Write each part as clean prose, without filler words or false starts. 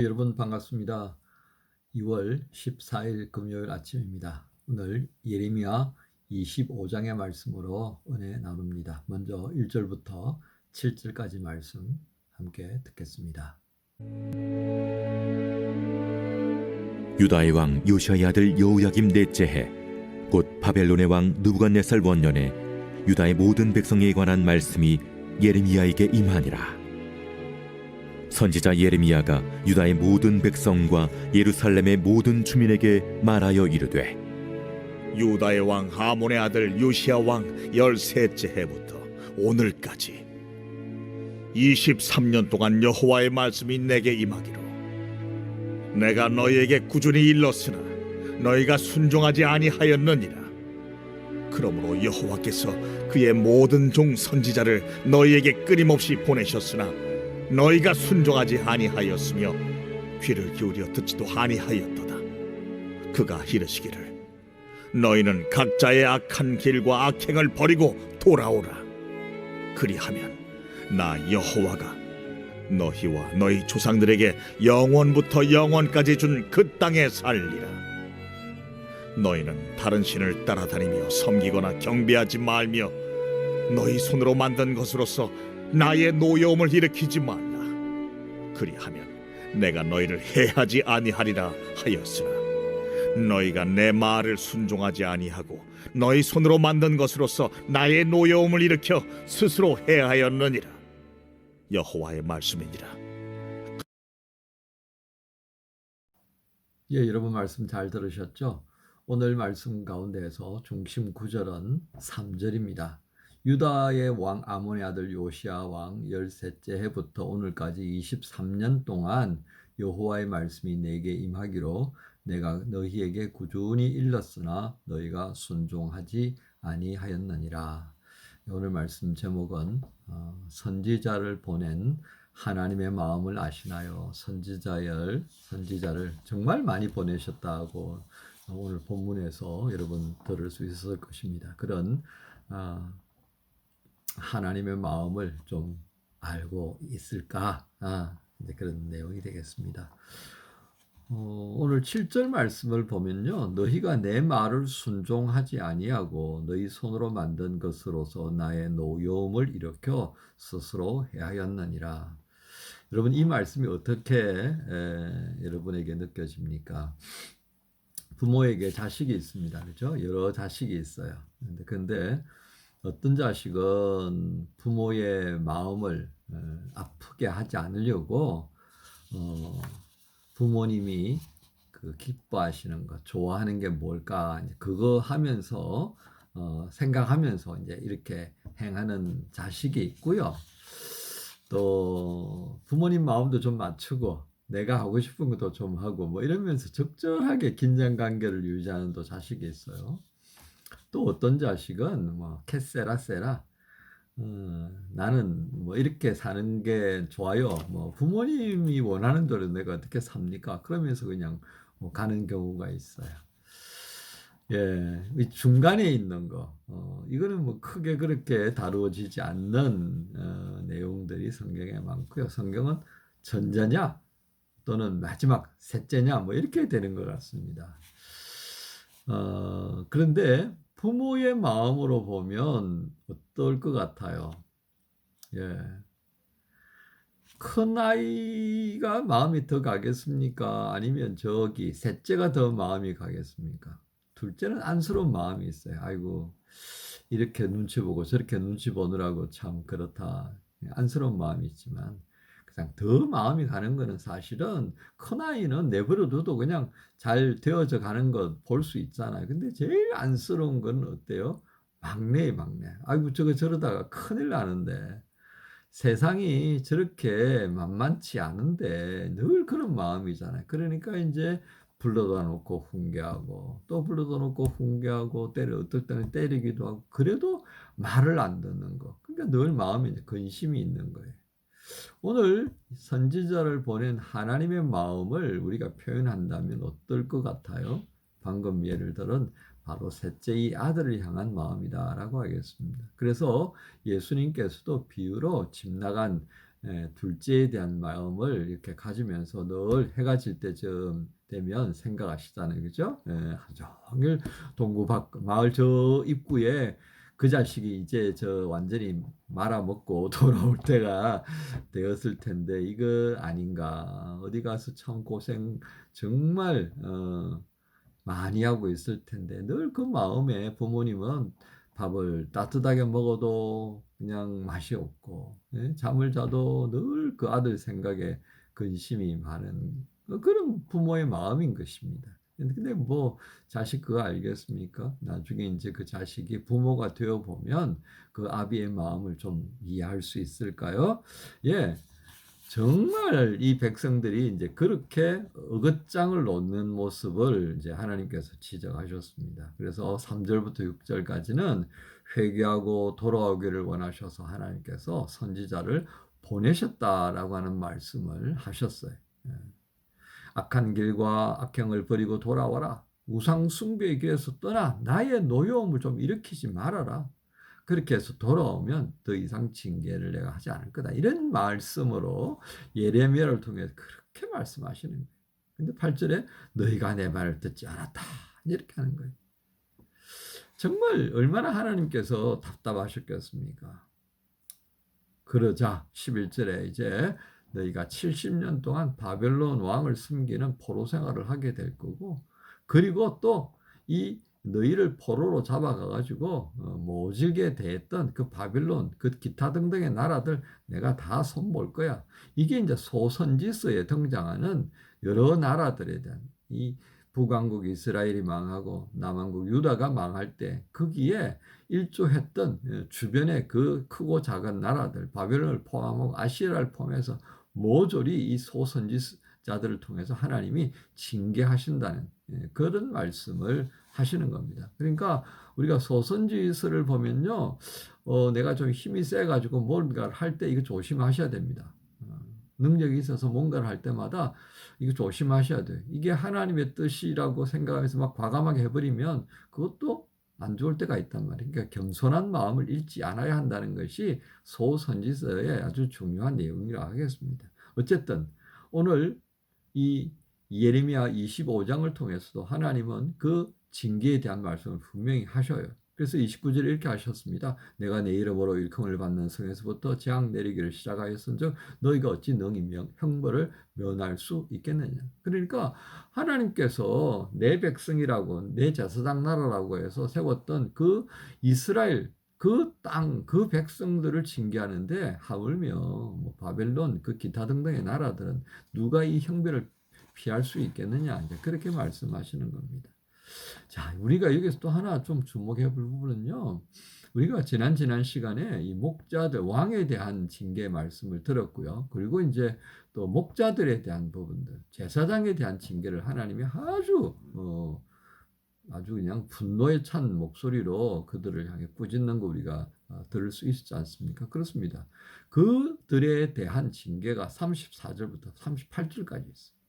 여러분 반갑습니다. 2월 14일 금요일 아침입니다. 오늘 예레미야 25장의 말씀으로 은혜 나눕니다. 먼저 1절부터 7절까지 말씀 함께 듣겠습니다. 유다의 왕 요시아의 아들 여호야김 넷째 해 곧 바벨론의 왕 느부갓네살 원년에 유다의 모든 백성에 관한 말씀이 예레미야에게 임하니라. 선지자 예레미야가 유다의 모든 백성과 예루살렘의 모든 주민에게 말하여 이르되, 유다의 왕 하몬의 아들 요시야 왕 13째 해부터 오늘까지 23년 동안 여호와의 말씀이 내게 임하기로, 내가 너희에게 꾸준히 일렀으나 너희가 순종하지 아니하였느니라. 그러므로 여호와께서 그의 모든 종 선지자를 너희에게 끊임없이 보내셨으나 너희가 순종하지 아니하였으며 귀를 기울여 듣지도 아니하였도다. 그가 이르시기를, 너희는 각자의 악한 길과 악행을 버리고 돌아오라. 그리하면 나 여호와가 너희와 너희 조상들에게 영원부터 영원까지 준 그 땅에 살리라. 너희는 다른 신을 따라다니며 섬기거나 경배하지 말며 너희 손으로 만든 것으로서 나의 노여움을 일으키지 말라. 그리하면 내가 너희를 해하지 아니하리라 하였으나 너희가 내 말을 순종하지 아니하고 너희 손으로 만든 것으로서 나의 노여움을 일으켜 스스로 해하였느니라. 여호와의 말씀이니라. 여러분 말씀 잘 들으셨죠? 오늘 말씀 가운데에서 중심 구절은 3절입니다. 유다의 왕 아몬의 아들 요시야 왕 13째 해부터 오늘까지 23년 동안 여호와의 말씀이 내게 임하기로 내가 너희에게 꾸준히 일렀으나 너희가 순종하지 아니하였느니라. 오늘 말씀 제목은 선지자를 보낸 하나님의 마음을 아시나요? 선지자를 정말 많이 보내셨다고 오늘 본문에서 여러분 들을 수 있을 것입니다. 그런 하나님의 마음을 좀 알고 있을까? 이제 그런 내용이 되겠습니다. 오늘 7절 말씀을 보면요, 너희가 내 말을 순종하지 아니하고 너희 손으로 만든 것으로서 나의 노여움을 일으켜 스스로 해하였느니라. 여러분, 이 말씀이 어떻게 여러분에게 느껴집니까? 부모에게 자식이 있습니다. 그렇죠? 여러 자식이 있어요. 근데 어떤 자식은 부모의 마음을 아프게 하지 않으려고 부모님이 그 기뻐하시는 것, 좋아하는 게 뭘까? 그거 하면서 생각하면서 이제 이렇게 행하는 자식이 있고요. 또 부모님 마음도 좀 맞추고 내가 하고 싶은 것도 좀 하고 뭐 이러면서 적절하게 긴장 관계를 유지하는 또 자식이 있어요. 또 어떤 자식은 뭐 캐세라 세라 나는 뭐 이렇게 사는 게 좋아요. 뭐 부모님이 원하는 대로 내가 어떻게 삽니까? 그러면서 그냥 뭐 가는 경우가 있어요. 예, 이 중간에 있는 거, 이거는 뭐 크게 그렇게 다루어지지 않는 내용들이 성경에 많고요. 성경은 전자냐 또는 마지막 셋째냐 뭐 이렇게 되는 것 같습니다. 그런데 부모의 마음으로 보면 어떨 것 같아요? 예. 큰 아이가 마음이 더 가겠습니까? 아니면 저기 셋째가 더 마음이 가겠습니까? 둘째는 안쓰러운 마음이 있어요. 아이고, 이렇게 눈치 보고 저렇게 눈치 보느라고 참 그렇다. 안쓰러운 마음이 있지만 그냥 더 마음이 가는 거는 사실은 큰아이는 내버려둬도 그냥 잘 되어져 가는 것 볼 수 있잖아요. 근데 제일 안쓰러운 건 어때요? 막내의 막내. 아이고, 저거 저러다가 큰일 나는데. 세상이 저렇게 만만치 않은데 늘 그런 마음이잖아요. 그러니까 이제 불러다 놓고 훈계하고 또 불러다 놓고 훈계하고 어떨 때는 때리기도 하고 그래도 말을 안 듣는 거. 그러니까 늘 마음에 근심이 있는 거예요. 오늘 선지자를 보낸 하나님의 마음을 우리가 표현한다면 어떨 것 같아요? 방금 예를 들은 바로 셋째의 아들을 향한 마음이다라고 하겠습니다. 그래서 예수님께서도 비유로 집 나간 둘째에 대한 마음을 이렇게 가지면서 늘 해가 질 때쯤 되면 생각하시잖아요. 그죠? 하루 종일 동구 밖 마을 저 입구에 그 자식이 이제 저 완전히 말아먹고 돌아올 때가 되었을 텐데 이거 아닌가. 어디 가서 참 고생 정말 많이 하고 있을 텐데 늘 그 마음에 부모님은 밥을 따뜻하게 먹어도 그냥 맛이 없고 잠을 자도 늘 그 아들 생각에 근심이 많은 그런 부모의 마음인 것입니다. 근데 뭐 자식 그거 알겠습니까? 나중에 이제 그 자식이 부모가 되어 보면 그 아비의 마음을 좀 이해할 수 있을까요? 예. 정말 이 백성들이 이제 그렇게 어긋장을 놓는 모습을 이제 하나님께서 지적하셨습니다. 그래서 3절부터 6절까지는 회개하고 돌아오기를 원하셔서 하나님께서 선지자를 보내셨다라고 하는 말씀을 하셨어요. 예. 악한 길과 악행을 버리고 돌아와라. 우상 숭배의 길에서 떠나 나의 노여움을 좀 일으키지 말아라. 그렇게 해서 돌아오면 더 이상 징계를 내가 하지 않을 거다. 이런 말씀으로 예레미야를 통해서 그렇게 말씀하시는 거예요. 근데 8절에 너희가 내 말을 듣지 않았다. 이렇게 하는 거예요. 정말 얼마나 하나님께서 답답하셨겠습니까? 그러자 11절에 이제 너희가 70년 동안 바벨론 왕을 숨기는 포로 생활을 하게 될 거고 그리고 또 이 너희를 포로로 잡아가 가지고 모질게 대했던 그 바빌론 그 기타 등등의 나라들 내가 다 손볼 거야. 이게 이제 소선지서에 등장하는 여러 나라들에 대한 이 북왕국 이스라엘이 망하고 남왕국 유다가 망할 때 거기에 일조했던 주변의 그 크고 작은 나라들 바벨론을 포함하고 아시리아를 포함해서 모조리 이 소선지자들을 통해서 하나님이 징계하신다는 그런 말씀을 하시는 겁니다. 그러니까 우리가 소선지서를 보면요, 내가 좀 힘이 세가지고 뭔가를 할 때 이거 조심하셔야 됩니다. 능력이 있어서 뭔가를 할 때마다 이거 조심하셔야 돼요. 이게 하나님의 뜻이라고 생각하면서 막 과감하게 해버리면 그것도 안 좋을 때가 있단 말이에요. 그러니까 겸손한 마음을 잃지 않아야 한다는 것이 소선지서의 아주 중요한 내용이라고 하겠습니다. 어쨌든 오늘 이 예레미야 25장을 통해서도 하나님은 그 징계에 대한 말씀을 분명히 하셔요. 그래서 29절에 이렇게 하셨습니다. 내가 내 이름으로 일컬음을 받는 성에서부터 재앙 내리기를 시작하였은즉 너희가 어찌 능히 형벌을 면할 수 있겠느냐. 그러니까 하나님께서 내 백성이라고 내 제사장 나라라고 해서 세웠던 그 이스라엘 그 땅, 그 백성들을 징계하는데 하물며 뭐 바벨론 그 기타 등등의 나라들은 누가 이 형벌을 피할 수 있겠느냐. 이제 그렇게 말씀하시는 겁니다. 자, 우리가 여기서 또 하나 좀 주목해 볼 부분은요. 우리가 지난 시간에 이 목자들, 왕에 대한 징계 말씀을 들었고요. 그리고 이제 또 목자들에 대한 부분들, 제사장에 대한 징계를 하나님이 아주 그냥 분노에 찬 목소리로 그들을 향해 꾸짖는 거 우리가 들을 수 있지 않습니까? 그렇습니다. 그들에 대한 징계가 34절부터 38절까지 있어요.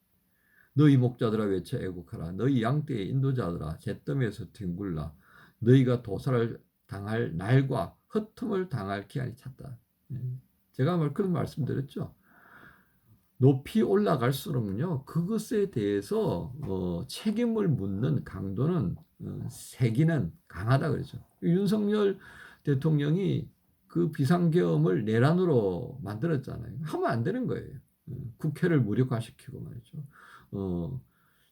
너희 목자들아 외쳐 애국하라. 너희 양떼의 인도자들아 잿더미에서 뒹굴라. 너희가 도살을 당할 날과 흩음을 당할 기한이 찼다. 제가 그런 말씀 드렸죠. 높이 올라갈수록요 그것에 대해서 책임을 묻는 강도는 세기는 강하다 그러죠. 윤석열 대통령이 그 비상계엄을 내란으로 만들었잖아요. 하면 안 되는 거예요. 국회를 무력화시키고 말이죠.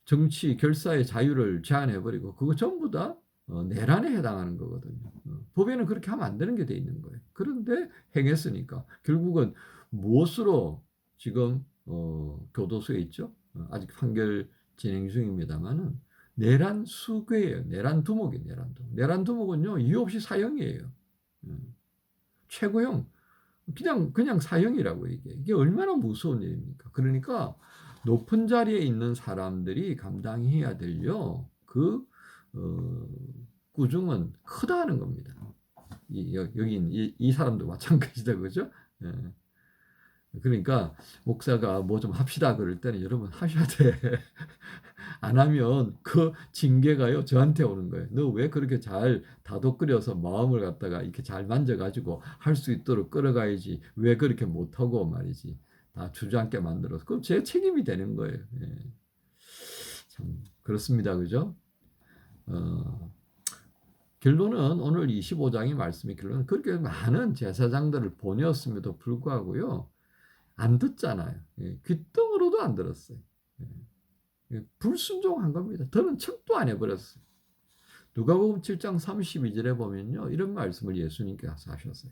정치 결사의 자유를 제한해버리고 그거 전부 다 내란에 해당하는 거거든요. 법에는 그렇게 하면 안 되는 게 돼 있는 거예요. 그런데 행했으니까 결국은 무엇으로 지금 교도소에 있죠? 아직 판결 진행 중입니다만은 내란 수괴예요. 내란 두목이에요. 내란 두목은요 이유 없이 사형이에요. 최고형 그냥 사형이라고 이게 얼마나 무서운 일입니까? 그러니까 높은 자리에 있는 사람들이 감당해야 될요 그 꾸중은 크다는 겁니다. 여기 이 사람도 마찬가지다 그죠? 예. 그러니까 목사가 뭐 좀 합시다 그럴 때는 여러분 하셔야 돼. 안 하면 그 징계가요 저한테 오는 거예요. 너 왜 그렇게 잘 다독거려서 마음을 갖다가 이렇게 잘 만져가지고 할 수 있도록 끌어가야지 왜 그렇게 못하고 말이지. 다 주저앉게 만들어서 그럼 제 책임이 되는 거예요. 예. 참 그렇습니다. 그죠? 결론은 오늘 25장의 말씀의 결론은 그렇게 많은 제사장들을 보내었음에도 불구하고요. 안 듣잖아요. 예, 귓등으로도 안 들었어요. 예, 불순종한 겁니다. 들은 척도 안 해버렸어요. 누가복음 7장 32절에 보면요. 이런 말씀을 예수님께서 하셨어요.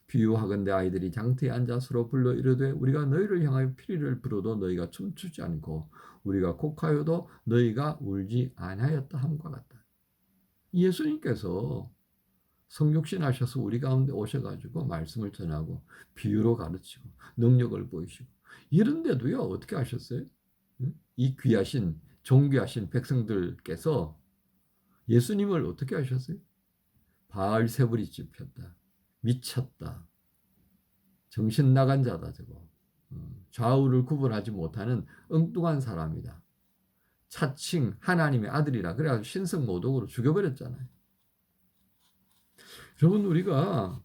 비유하건대 아이들이 장터에 앉아 서로 불러 이르되 우리가 너희를 향하여 피리를 불어도 너희가 춤추지 않고 우리가 곡하여도 너희가 울지 아니하였다 함과 같다. 예수님께서 성육신 하셔서 우리 가운데 오셔가지고 말씀을 전하고 비유로 가르치고 능력을 보이시고 이런데도요 어떻게 하셨어요? 이 귀하신 존귀하신 백성들께서 예수님을 어떻게 하셨어요? 바알세불이 찝혔다. 미쳤다. 정신 나간 자다 저거. 좌우를 구분하지 못하는 엉뚱한 사람이다. 차칭 하나님의 아들이라 그래가지고 신성모독으로 죽여버렸잖아요. 여러분 우리가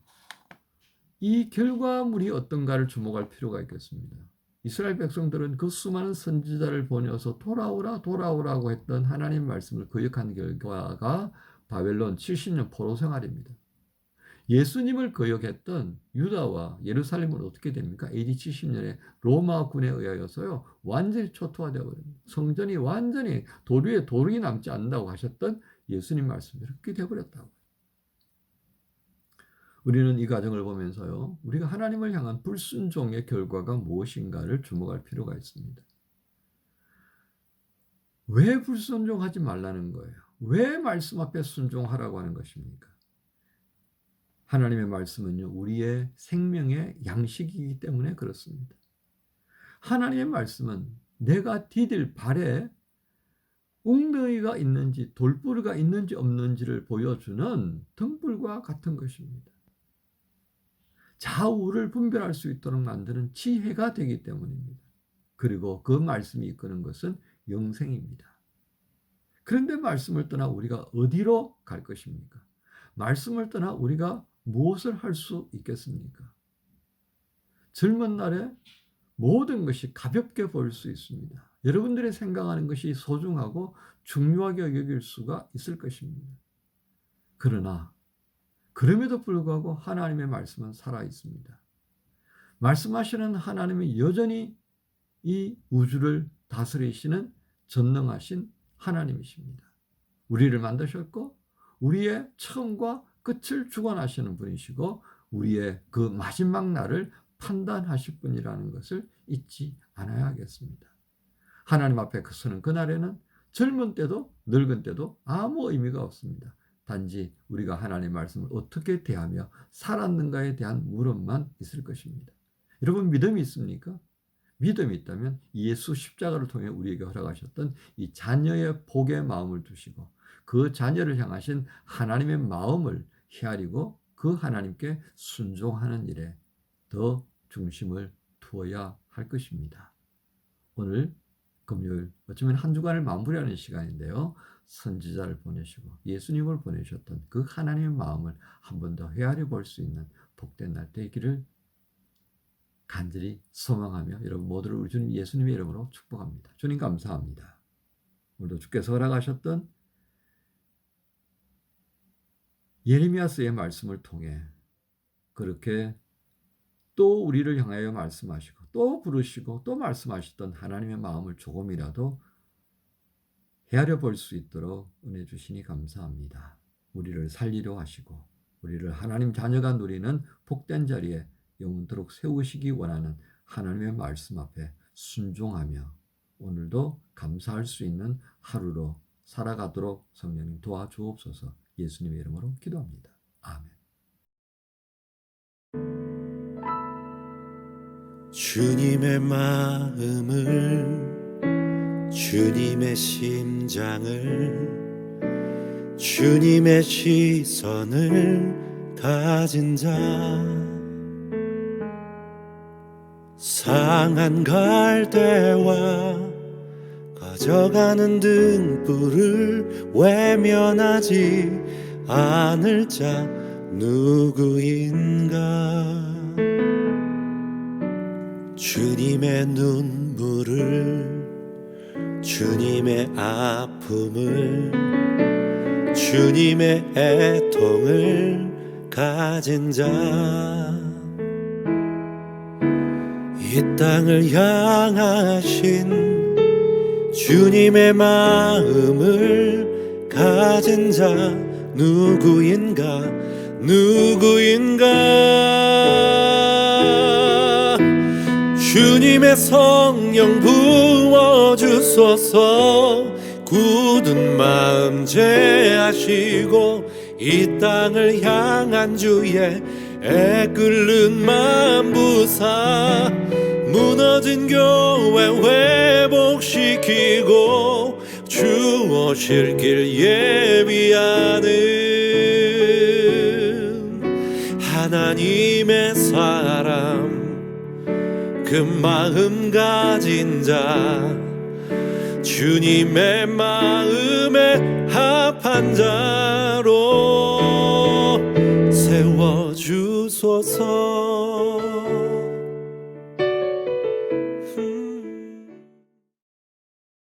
이 결과물이 어떤가를 주목할 필요가 있겠습니다. 이스라엘 백성들은 그 수많은 선지자를 보내어서 돌아오라 돌아오라고 했던 하나님 말씀을 거역한 결과가 바벨론 70년 포로 생활입니다. 예수님을 거역했던 유다와 예루살렘은 어떻게 됩니까? AD 70년에 로마군에 의하여서요 완전히 초토화되어 버립니다. 성전이 완전히 돌 위에 돌이 남지 않는다고 하셨던 예수님 말씀이 이렇게 되어버렸다고. 우리는 이 과정을 보면서요 우리가 하나님을 향한 불순종의 결과가 무엇인가를 주목할 필요가 있습니다. 왜 불순종하지 말라는 거예요? 왜 말씀 앞에 순종하라고 하는 것입니까? 하나님의 말씀은요 우리의 생명의 양식이기 때문에 그렇습니다. 하나님의 말씀은 내가 디딜 발에 웅덩이가 있는지 돌부리가 있는지 없는지를 보여주는 등불과 같은 것입니다. 좌우를 분별할 수 있도록 만드는 지혜가 되기 때문입니다. 그리고 그 말씀이 이끄는 것은 영생입니다. 그런데 말씀을 떠나 우리가 어디로 갈 것입니까? 말씀을 떠나 우리가 무엇을 할 수 있겠습니까? 젊은 날에 모든 것이 가볍게 보일 수 있습니다. 여러분들이 생각하는 것이 소중하고 중요하게 여길 수가 있을 것입니다. 그러나 그럼에도 불구하고 하나님의 말씀은 살아 있습니다. 말씀하시는 하나님은 여전히 이 우주를 다스리시는 전능하신 하나님이십니다. 우리를 만드셨고 우리의 처음과 끝을 주관하시는 분이시고 우리의 그 마지막 날을 판단하실 분이라는 것을 잊지 않아야 하겠습니다. 하나님 앞에 서는 그날에는 젊은 때도 늙은 때도 아무 의미가 없습니다. 단지 우리가 하나님의 말씀을 어떻게 대하며 살았는가에 대한 물음만 있을 것입니다. 여러분 믿음이 있습니까? 믿음이 있다면 예수 십자가를 통해 우리에게 허락하셨던 이 자녀의 복의 마음을 두시고 그 자녀를 향하신 하나님의 마음을 헤아리고 그 하나님께 순종하는 일에 더 중심을 두어야 할 것입니다. 오늘 금요일 어쩌면 한 주간을 마무리하는 시간인데요. 선지자를 보내시고 예수님을 보내셨던 그 하나님의 마음을 한 번 더 헤아려 볼 수 있는 복된 날 되기를 간절히 소망하며 여러분 모두를 우리 주님 예수님의 이름으로 축복합니다. 주님 감사합니다. 오늘도 주께서 허락하셨던 예레미야서의 말씀을 통해 그렇게 또 우리를 향하여 말씀하시고 또 부르시고 또 말씀하셨던 하나님의 마음을 조금이라도 헤아려 볼 수 있도록 은혜 주시니 감사합니다. 우리를 살리려 하시고 우리를 하나님 자녀가 누리는 복된 자리에 영원토록 세우시기 원하는 하나님의 말씀 앞에 순종하며 오늘도 감사할 수 있는 하루로 살아가도록 성령님 도와주옵소서. 예수님의 이름으로 기도합니다. 아멘. 주님의 마음을 주님의 심장을 주님의 시선을 가진 자 상한 갈대와 꺼져가는 등불을 외면하지 않을 자 누구인가. 주님의 눈물을, 주님의 아픔을, 주님의 애통을 가진 자, 이 땅을 향하신 주님의 마음을 가진 자 누구인가, 누구인가. 주님의 성령 부어주소서. 굳은 마음 제하시고 이 땅을 향한 주의 애끓는 마음 부사 무너진 교회 회복시키고 주 오실 길 예비하는 하나님의 사람, 그 마음 가진 자, 주님의 마음에 합한 자로 세워주소서.